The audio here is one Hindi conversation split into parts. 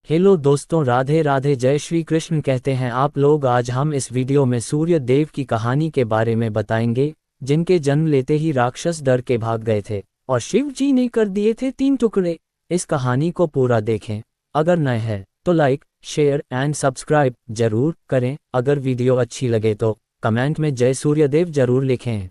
हेलो दोस्तों, राधे राधे, जय श्री कृष्ण कहते हैं आप लोग। आज हम इस वीडियो में सूर्य देव की कहानी के बारे में बताएंगे, जिनके जन्म लेते ही राक्षस डर के भाग गए थे और शिव जी ने कर दिए थे 3 टुकड़े। इस कहानी को पूरा देखें। अगर नए हैं तो लाइक, शेयर एंड सब्सक्राइब जरूर करें। अगर वीडियो अच्छी लगे तो कमेंट में जय सूर्यदेव जरूर लिखें।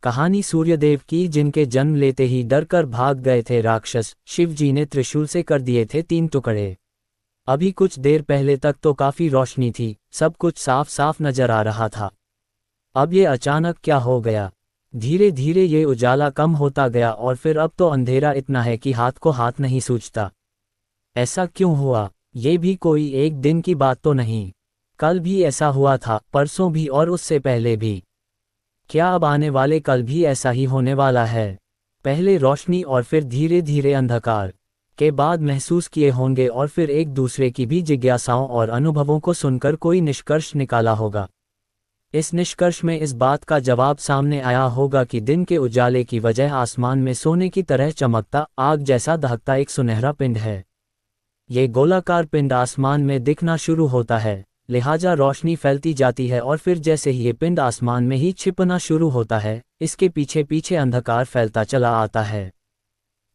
कहानी सूर्यदेव की, जिनके जन्म लेते ही डर कर भाग गए थे राक्षस। शिव जी ने त्रिशूल से कर दिए थे 3 टुकड़े। अभी कुछ देर पहले तक तो काफी रोशनी थी, सब कुछ साफ साफ नजर आ रहा था। अब ये अचानक क्या हो गया? धीरे धीरे ये उजाला कम होता गया और फिर अब तो अंधेरा इतना है कि हाथ को हाथ नहीं सूझता। ऐसा क्यों हुआ? ये भी कोई एक दिन की बात तो नहीं। कल भी ऐसा हुआ था, परसों भी और उससे पहले भी। क्या अब आने वाले कल भी ऐसा ही होने वाला है? पहले रोशनी और फिर धीरे धीरे अंधकार के बाद महसूस किए होंगे और फिर एक दूसरे की भी जिज्ञासाओं और अनुभवों को सुनकर कोई निष्कर्ष निकाला होगा। इस निष्कर्ष में इस बात का जवाब सामने आया होगा कि दिन के उजाले की वजह आसमान में सोने की तरह चमकता, आग जैसा दहकता एक सुनहरा पिंड है। ये गोलाकार पिंड आसमान में दिखना शुरू होता है, लिहाजा रोशनी फैलती जाती है और फिर जैसे ही ये पिंड आसमान में ही छिपना शुरू होता है, इसके पीछे पीछे अंधकार फैलता चला आता है।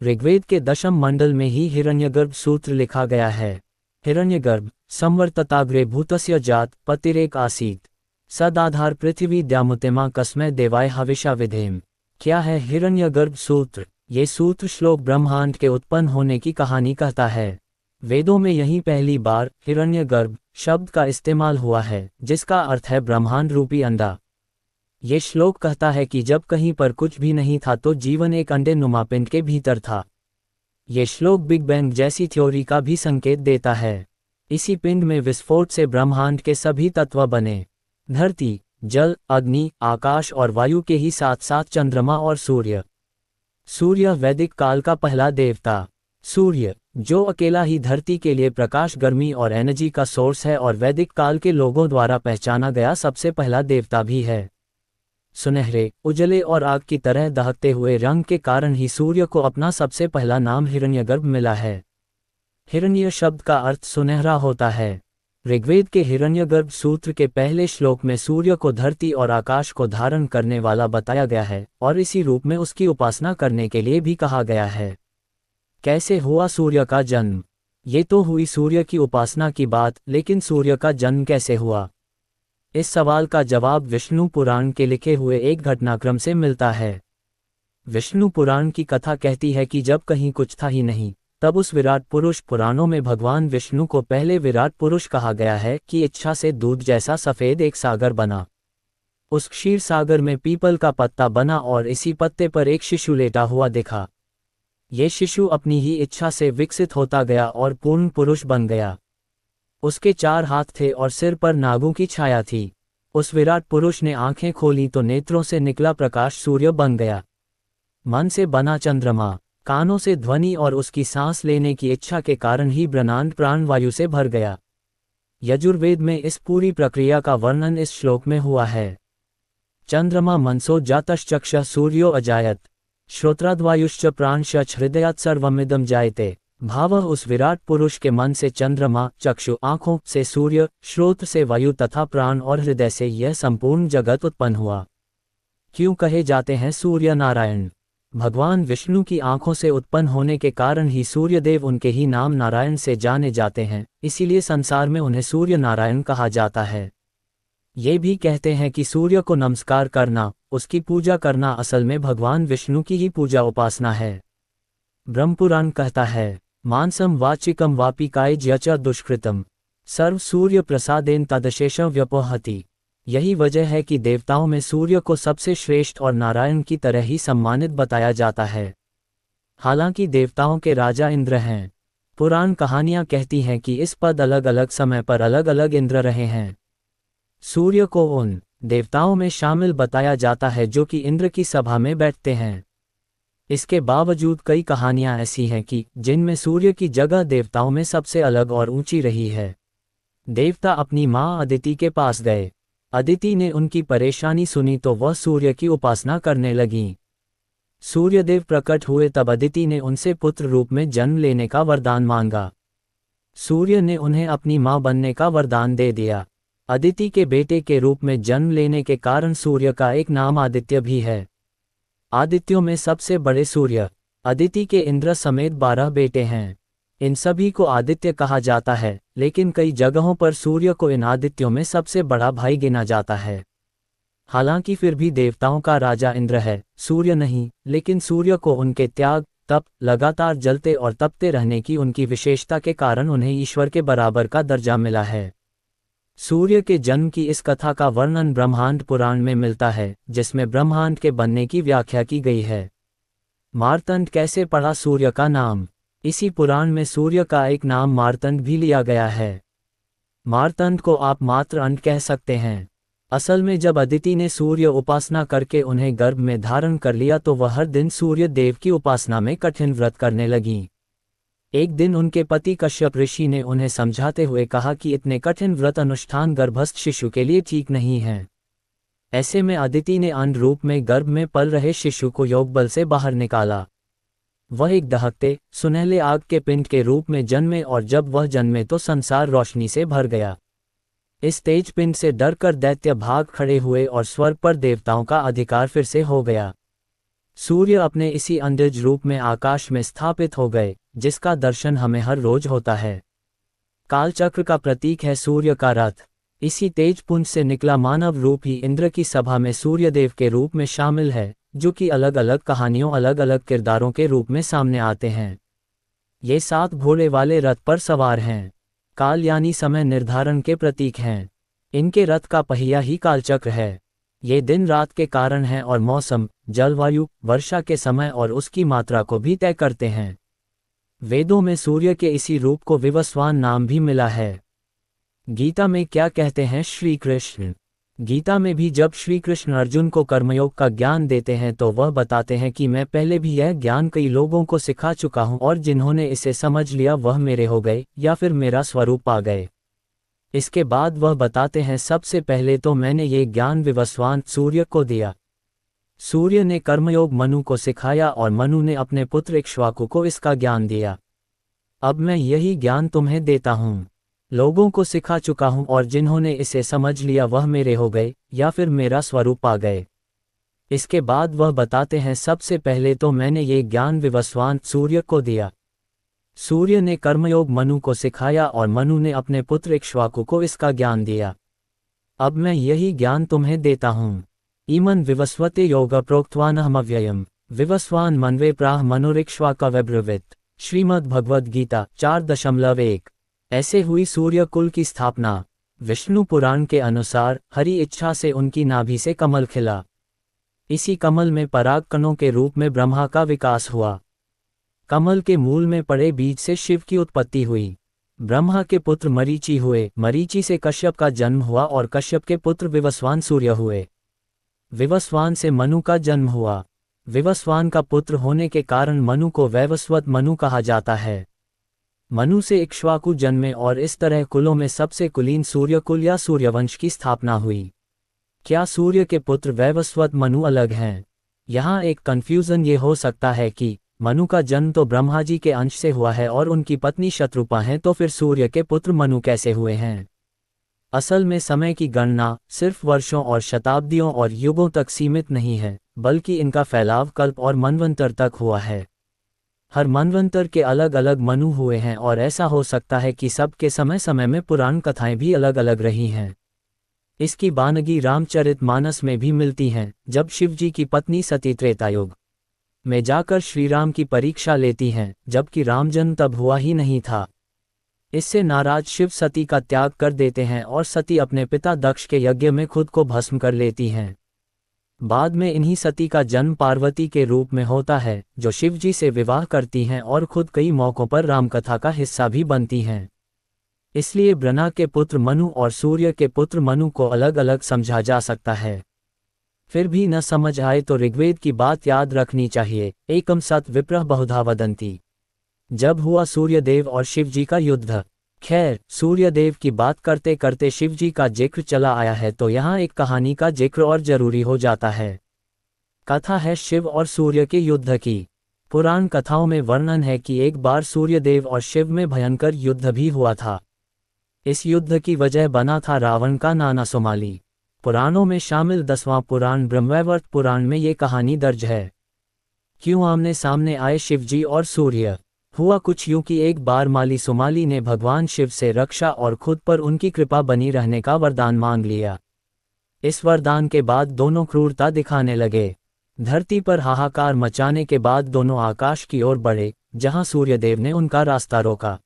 ऋग्वेद के दशम मंडल में ही हिरण्यगर्भ सूत्र लिखा गया है। हिरण्यगर्भ संवर्तताग्रे भूतस्य जात पतिरेक आसीत सदाधार पृथ्वी द्यामुतिमा कस्मै देवाय हविषा विधेम। क्या है हिरण्यगर्भ सूत्र? ये सूत्र श्लोक ब्रह्मांड के उत्पन्न होने की कहानी कहता है। वेदों में यही पहली बार हिरण्यगर्भ शब्द का इस्तेमाल हुआ है, जिसका अर्थ है ब्रह्मांड रूपी अंडा। ये श्लोक कहता है कि जब कहीं पर कुछ भी नहीं था तो जीवन एक अंडे नुमा पिंड के भीतर था। ये श्लोक बिग बैंग जैसी थ्योरी का भी संकेत देता है। इसी पिंड में विस्फोट से ब्रह्मांड के सभी तत्व बने। धरती, जल, अग्नि, आकाश और वायु के ही साथ साथ चंद्रमा और सूर्य। सूर्य वैदिक काल का पहला देवता। सूर्य, जो अकेला ही धरती के लिए प्रकाश, गर्मी और एनर्जी का सोर्स है और वैदिक काल के लोगों द्वारा पहचाना गया सबसे पहला देवता भी है। सुनहरे, उजले और आग की तरह दहकते हुए रंग के कारण ही सूर्य को अपना सबसे पहला नाम हिरण्यगर्भ मिला है। हिरण्य शब्द का अर्थ सुनहरा होता है। ऋग्वेद के हिरण्यगर्भ सूत्र के पहले श्लोक में सूर्य को धरती और आकाश को धारण करने वाला बताया गया है और इसी रूप में उसकी उपासना करने के लिए भी कहा गया है। कैसे हुआ सूर्य का जन्म? ये तो हुई सूर्य की उपासना की बात, लेकिन सूर्य का जन्म कैसे हुआ? इस सवाल का जवाब विष्णु पुराण के लिखे हुए एक घटनाक्रम से मिलता है। विष्णु पुराण की कथा कहती है कि जब कहीं कुछ था ही नहीं, तब उस विराट पुरुष, पुराणों में भगवान विष्णु को पहले विराट पुरुष कहा गया है, कि इच्छा से दूध जैसा सफेद एक सागर बना। उस क्षीर सागर में पीपल का पत्ता बना और इसी पत्ते पर एक शिशु लेटा हुआ दिखा। ये शिशु अपनी ही इच्छा से विकसित होता गया और पूर्ण पुरुष बन गया। उसके 4 हाथ थे और सिर पर नागों की छाया थी। उस विराट पुरुष ने आंखें खोली तो नेत्रों से निकला प्रकाश सूर्य बन गया। मन से बना चंद्रमा, कानों से ध्वनि और उसकी सांस लेने की इच्छा के कारण ही ब्रह्मांड प्राणवायु से भर गया। यजुर्वेद में इस पूरी प्रक्रिया का वर्णन इस श्लोक में हुआ है। चंद्रमा मनसो जातश्चक्षः सूर्यो अजायत श्रोत्राद्वायुश्च प्राणश्च हृदयात् सर्वमिदं जायते। भावः उस विराट पुरुष के मन से चंद्रमा, चक्षु आंखों से सूर्य, श्रोत्र से वायु तथा प्राण और हृदय से यह संपूर्ण जगत उत्पन्न हुआ। क्यों कहे जाते हैं सूर्य नारायण? भगवान विष्णु की आंखों से उत्पन्न होने के कारण ही सूर्यदेव, उनके ही नाम नारायण से जाने जाते हैं, इसीलिए संसार में उन्हें सूर्य नारायण कहा जाता है। ये भी कहते हैं कि सूर्य को नमस्कार करना, उसकी पूजा करना असल में भगवान विष्णु की ही पूजा उपासना है। ब्रह्मपुराण कहता है, मानसम वाचिकम वापी कायज यच दुष्कृतम सर्व सूर्य प्रसादेन तदशेष व्यपोहति। यही वजह है कि देवताओं में सूर्य को सबसे श्रेष्ठ और नारायण की तरह ही सम्मानित बताया जाता है। हालांकि देवताओं के राजा इंद्र हैं। पुराण कहानियां कहती हैं कि इस पद अलग अलग समय पर अलग अलग इंद्र रहे हैं। सूर्य को उन देवताओं में शामिल बताया जाता है जो कि इंद्र की सभा में बैठते हैं। इसके बावजूद कई कहानियां ऐसी हैं कि जिनमें सूर्य की जगह देवताओं में सबसे अलग और ऊंची रही है। देवता अपनी मां अदिति के पास गए। अदिति ने उनकी परेशानी सुनी तो वह सूर्य की उपासना करने लगीं। सूर्यदेव प्रकट हुए तब अदिति ने उनसे पुत्र रूप में जन्म लेने का वरदान मांगा। सूर्य ने उन्हें अपनी मां बनने का वरदान दे दिया। अदिति के बेटे के रूप में जन्म लेने के कारण सूर्य का एक नाम आदित्य भी है। आदित्यों में सबसे बड़े सूर्य अदिति के इंद्र समेत 12 बेटे हैं। इन सभी को आदित्य कहा जाता है, लेकिन कई जगहों पर सूर्य को इन आदित्यों में सबसे बड़ा भाई गिना जाता है। हालांकि फिर भी देवताओं का राजा इंद्र है, सूर्य नहीं, लेकिन सूर्य को उनके त्याग, तप, लगातार जलते और तपते रहने की उनकी विशेषता के कारण उन्हें ईश्वर के बराबर का दर्जा मिला है। सूर्य के जन्म की इस कथा का वर्णन ब्रह्मांड पुराण में मिलता है, जिसमें ब्रह्मांड के बनने की व्याख्या की गई है। मार्तंड कैसे पड़ा सूर्य का नाम? इसी पुराण में सूर्य का एक नाम मार्तंड भी लिया गया है। मार्तंड को आप मात्र अंड कह सकते हैं। असल में जब अदिति ने सूर्य उपासना करके उन्हें गर्भ में धारण कर लिया तो वह हर दिन सूर्य देव की उपासना में कठिन व्रत करने लगीं। एक दिन उनके पति कश्यप ऋषि ने उन्हें समझाते हुए कहा कि इतने कठिन व्रत अनुष्ठान गर्भस्थ शिशु के लिए ठीक नहीं है। ऐसे में अदिति ने अंड रूप में गर्भ में पल रहे शिशु को योग बल से बाहर निकाला। वह एक दहकते, सुनहले आग के पिंड के रूप में जन्मे और जब वह जन्मे तो संसार रोशनी से भर गया। इस तेज पिंड से डरकर दैत्य भाग खड़े हुए और स्वर्ग पर देवताओं का अधिकार फिर से हो गया। सूर्य अपने इसी अंडज रूप में आकाश में स्थापित हो गए, जिसका दर्शन हमें हर रोज होता है। कालचक्र का प्रतीक है सूर्य का रथ। इसी तेज पुंज से निकला मानव रूप ही इंद्र की सभा में सूर्यदेव के रूप में शामिल है, जो कि अलग अलग कहानियों अलग अलग किरदारों के रूप में सामने आते हैं। ये 7 घोड़े वाले रथ पर सवार हैं। काल यानी समय निर्धारण के प्रतीक हैं। इनके रथ का पहिया ही कालचक्र है। ये दिन रात के कारण हैं और मौसम, जलवायु, वर्षा के समय और उसकी मात्रा को भी तय करते हैं। वेदों में सूर्य के इसी रूप को विवस्वान नाम भी मिला है। गीता में क्या कहते हैं श्री कृष्ण? गीता में भी जब श्री कृष्ण अर्जुन को कर्मयोग का ज्ञान देते हैं तो वह बताते हैं कि मैं पहले भी यह ज्ञान कई लोगों को सिखा चुका हूं और जिन्होंने इसे समझ लिया वह मेरे हो गए या फिर मेरा स्वरूप पा गए। इसके बाद वह बताते हैं सबसे पहले तो मैंने ये ज्ञान विवस्वान सूर्य को दिया। सूर्य ने कर्मयोग मनु को सिखाया और मनु ने अपने पुत्र इक्ष्वाकु को इसका ज्ञान दिया। अब मैं यही ज्ञान तुम्हें देता हूँ। लोगों को सिखा चुका हूं और जिन्होंने इसे समझ लिया वह मेरे हो गए या फिर मेरा स्वरूप पा गए। इसके बाद वह बताते हैं सबसे पहले तो मैंने ये ज्ञान विवस्वान सूर्य को दिया। सूर्य ने कर्मयोग मनु को सिखाया और मनु ने अपने पुत्र इक्ष्वाकु को इसका ज्ञान दिया। अब मैं यही ज्ञान तुम्हें देता हूँ। ईमन विवस्वते योग प्रोक्तवानहमव्ययम् विवस्वान मनवे प्राह मनुरिक्ष्वाकव्यब्रवीत। श्रीमद् भगवद गीता 4.1। ऐसे हुई सूर्य कुल की स्थापना। विष्णु पुराण के अनुसार हरि इच्छा से उनकी नाभि से कमल खिला। इसी कमल में पराग कणों के रूप में ब्रह्मा का विकास हुआ। कमल के मूल में पड़े बीज से शिव की उत्पत्ति हुई। ब्रह्मा के पुत्र मरीचि हुए, मरीचि से कश्यप का जन्म हुआ और कश्यप के पुत्र विवस्वान सूर्य हुए। विवस्वान से मनु का जन्म हुआ। विवस्वान का पुत्र होने के कारण मनु को वैवस्वत मनु कहा जाता है। मनु से इक्ष्वाकु जन्मे और इस तरह कुलों में सबसे कुलीन सूर्यकुल या सूर्यवंश की स्थापना हुई। क्या सूर्य के पुत्र वैवस्वत मनु अलग हैं? यहाँ एक कंफ्यूजन ये हो सकता है कि मनु का जन्म तो ब्रह्मा जी के अंश से हुआ है और उनकी पत्नी शत्रुपा हैं, तो फिर सूर्य के पुत्र मनु कैसे हुए हैं? असल में समय की गणना सिर्फ वर्षों और शताब्दियों और युगों तक सीमित नहीं है, बल्कि इनका फैलाव कल्प और मनवंतर तक हुआ है। हर मनवंतर के अलग अलग मनु हुए हैं और ऐसा हो सकता है कि सबके समय समय में पुराण कथाएं भी अलग अलग रही हैं। इसकी बानगी रामचरितमानस में भी मिलती हैं, जब शिवजी की पत्नी सती त्रेतायुग में जाकर श्रीराम की परीक्षा लेती हैं, जबकि राम जन्म तब हुआ ही नहीं था। इससे नाराज शिव सती का त्याग कर देते हैं और सती अपने पिता दक्ष के यज्ञ में खुद को भस्म कर लेती हैं। बाद में इन्हीं सती का जन्म पार्वती के रूप में होता है, जो शिवजी से विवाह करती हैं और खुद कई मौकों पर रामकथा का हिस्सा भी बनती हैं। इसलिए ब्रह्मा के पुत्र मनु और सूर्य के पुत्र मनु को अलग अलग समझा जा सकता है। फिर भी न समझ आए तो ऋग्वेद की बात याद रखनी चाहिए, एकम सत विप्रः बहुधा वदन्ति। जब हुआ सूर्यदेव और शिवजी का युद्ध। खैर, सूर्यदेव की बात करते करते शिवजी का जिक्र चला आया है तो यहाँ एक कहानी का जिक्र और जरूरी हो जाता है। कथा है शिव और सूर्य के युद्ध की। पुराण कथाओं में वर्णन है कि एक बार सूर्यदेव और शिव में भयंकर युद्ध भी हुआ था। इस युद्ध की वजह बना था रावण का नाना सुमाली। पुराणों में शामिल 10वां पुराण ब्रह्मवैवर्त पुराण में ये कहानी दर्ज है। क्यों आमने सामने आए शिवजी और सूर्य? हुआ कुछ यूं कि एक बार माली सुमाली ने भगवान शिव से रक्षा और खुद पर उनकी कृपा बनी रहने का वरदान मांग लिया। इस वरदान के बाद दोनों क्रूरता दिखाने लगे। धरती पर हाहाकार मचाने के बाद दोनों आकाश की ओर बढ़े, जहां सूर्यदेव ने उनका रास्ता रोका।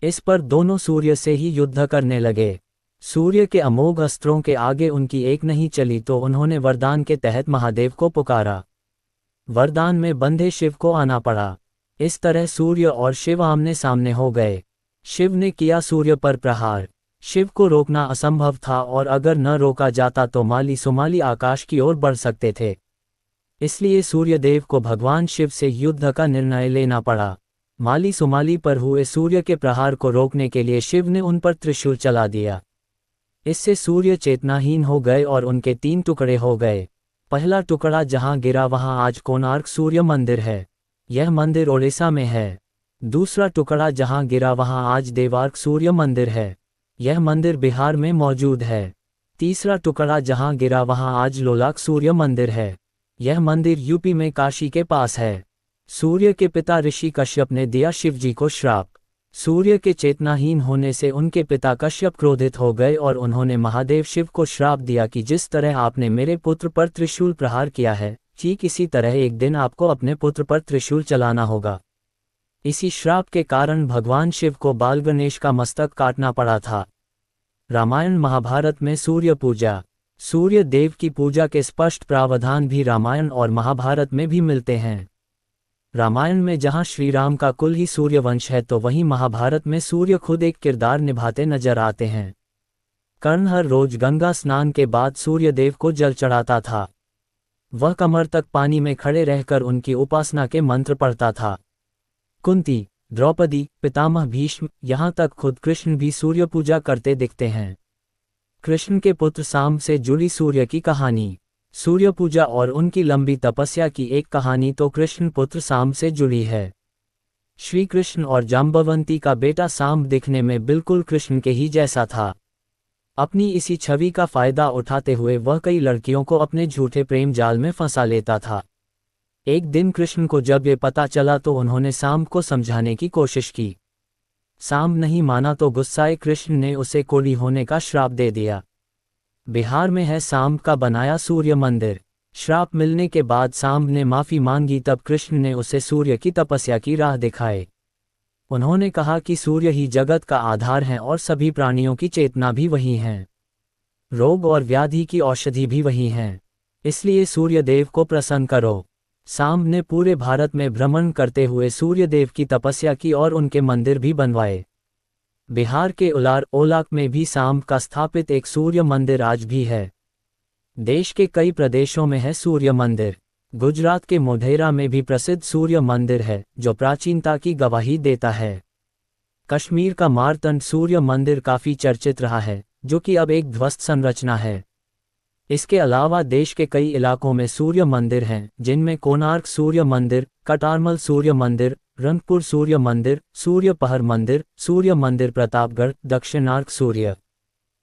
इस पर दोनों सूर्य से ही युद्ध करने लगे। सूर्य के अमोघ अस्त्रों के आगे उनकी एक नहीं चली तो उन्होंने वरदान के तहत महादेव को पुकारा। वरदान में बंधे शिव को आना पड़ा। इस तरह सूर्य और शिव आमने सामने हो गए। शिव ने किया सूर्य पर प्रहार। शिव को रोकना असंभव था और अगर न रोका जाता तो माली सुमाली आकाश की ओर बढ़ सकते थे। इसलिए सूर्यदेव को भगवान शिव से युद्ध का निर्णय लेना पड़ा। माली सुमाली पर हुए सूर्य के प्रहार को रोकने के लिए शिव ने उन पर त्रिशूल चला दिया। इससे सूर्य चेतनाहीन हो गए और उनके 3 टुकड़े हो गए। पहला टुकड़ा जहां गिरा वहां आज कोणार्क सूर्य मंदिर है। यह मंदिर ओडिशा में है। दूसरा टुकड़ा जहां गिरा वहां आज देवार्क सूर्य मंदिर है। यह मंदिर बिहार में मौजूद है। तीसरा टुकड़ा जहां गिरा वहां आज लोलाक सूर्य मंदिर है। यह मंदिर यूपी में काशी के पास है। सूर्य के पिता ऋषि कश्यप ने दिया शिवजी को श्राप। सूर्य के चेतनाहीन होने से उनके पिता कश्यप क्रोधित हो गए और उन्होंने महादेव शिव को श्राप दिया कि जिस तरह आपने मेरे पुत्र पर त्रिशूल प्रहार किया है, ठीक इसी तरह एक दिन आपको अपने पुत्र पर त्रिशूल चलाना होगा। इसी श्राप के कारण भगवान शिव को बाल गणेश का मस्तक काटना पड़ा था। रामायण महाभारत में सूर्य पूजा। सूर्य देव की पूजा के स्पष्ट प्रावधान भी रामायण और महाभारत में भी मिलते हैं। रामायण में जहां श्री राम का कुल ही सूर्यवंश है तो वहीं महाभारत में सूर्य खुद एक किरदार निभाते नजर आते हैं। कर्ण हर रोज गंगा स्नान के बाद सूर्यदेव को जल चढ़ाता था। वह कमर तक पानी में खड़े रहकर उनकी उपासना के मंत्र पढ़ता था। कुंती, द्रौपदी, पितामह भीष्म, यहाँ तक खुद कृष्ण भी सूर्य पूजा करते दिखते हैं। कृष्ण के पुत्र सांब से जुड़ी सूर्य की कहानी। सूर्य पूजा और उनकी लंबी तपस्या की एक कहानी तो कृष्ण पुत्र सांब से जुड़ी है। श्री कृष्ण और जाम्बवंती का बेटा सांब दिखने में बिल्कुल कृष्ण के ही जैसा था। अपनी इसी छवि का फायदा उठाते हुए वह कई लड़कियों को अपने झूठे प्रेम जाल में फंसा लेता था। एक दिन कृष्ण को जब ये पता चला तो उन्होंने सांब को समझाने की कोशिश की। सांब नहीं माना तो गुस्साए कृष्ण ने उसे कोढ़ी होने का श्राप दे दिया। बिहार में है सांब का बनाया सूर्य मंदिर। श्राप मिलने के बाद सांब ने माफी मांगी तब कृष्ण ने उसे सूर्य की तपस्या की राह दिखाए। उन्होंने कहा कि सूर्य ही जगत का आधार है और सभी प्राणियों की चेतना भी वही है। रोग और व्याधि की औषधि भी वही है। इसलिए सूर्यदेव को प्रसन्न करो। सांब ने पूरे भारत में भ्रमण करते हुए सूर्यदेव की तपस्या की और उनके मंदिर भी बनवाए। बिहार के उलार ओलाक में भी सांब का स्थापित एक सूर्य मंदिर आज भी है। देश के कई प्रदेशों में है सूर्य मंदिर। गुजरात के मोढेरा में भी प्रसिद्ध सूर्य मंदिर है जो प्राचीनता की गवाही देता है। कश्मीर का मारतंड सूर्य मंदिर काफी चर्चित रहा है, जो कि अब एक ध्वस्त संरचना है। इसके अलावा देश के कई इलाकों में सूर्य मंदिर हैं, जिनमें कोणार्क सूर्य मंदिर, कटारमल सूर्य मंदिर, रंगपुर सूर्य मंदिर, सूर्य पहर मंदिर, सूर्य मंदिर प्रतापगढ़, दक्षिणार्क सूर्य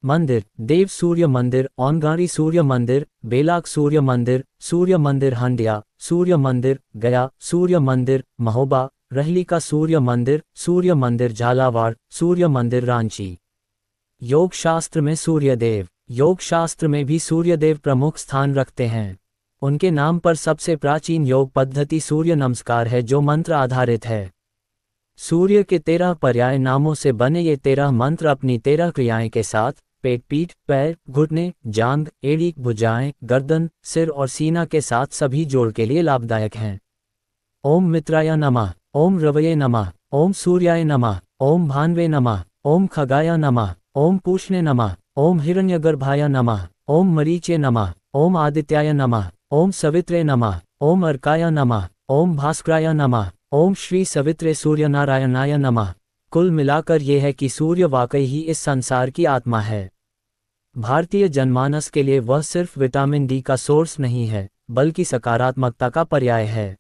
मंदिर, देव सूर्य मंदिर, औनगाड़ी सूर्य मंदिर, बेलाक सूर्य मंदिर हंडिया, सूर्य मंदिर गया, सूर्य मंदिर महोबा, रहली का सूर्य मंदिर झालावाड़, सूर्य मंदिर रांची। योग शास्त्र में सूर्यदेव। योग शास्त्र में भी सूर्यदेव प्रमुख स्थान रखते हैं। उनके नाम पर सबसे प्राचीन योग पद्धति सूर्य नमस्कार है जो मंत्र आधारित है। सूर्य के 13 पर्याय नामों से बने ये 13 मंत्र अपनी 13 क्रियाएं के साथ पेट, पीठ, पैर, घुटने, जांघ, एड़ी, भुजाएं, गर्दन, सिर और सीना के साथ सभी जोड़ के लिए लाभदायक हैं। ओम मित्राय नमः, ओम रवये नमः, ओम सूर्याय नमः, ओम भान्वे नमः, ओम खगाय नमः, ओम पूष्णे नमः, ओम हिरण्यगर्भाय नमः, ओम मरीचे नमः, ओम आदित्याय नमः, ओम सवित्रे नमः, ओम अर्काय नमः, ओम भास्कराय नमः, ओम श्री सवित्रे सूर्यनारायणाय नमः। कुल मिलाकर यह है कि सूर्य वाकई ही इस संसार की आत्मा है। भारतीय जनमानस के लिए वह सिर्फ विटामिन डी का सोर्स नहीं है, बल्कि सकारात्मकता का पर्याय है।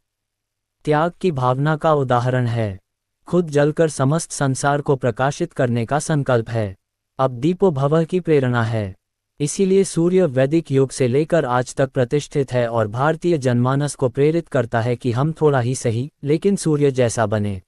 त्याग की भावना का उदाहरण है। खुद जलकर समस्त संसार को प्रकाशित करने का संकल्प है। अब दीपो भवः की प्रेरणा है। इसीलिए सूर्य वैदिक युग से लेकर आज तक प्रतिष्ठित है और भारतीय जनमानस को प्रेरित करता है कि हम थोड़ा ही सही लेकिन सूर्य जैसा बने।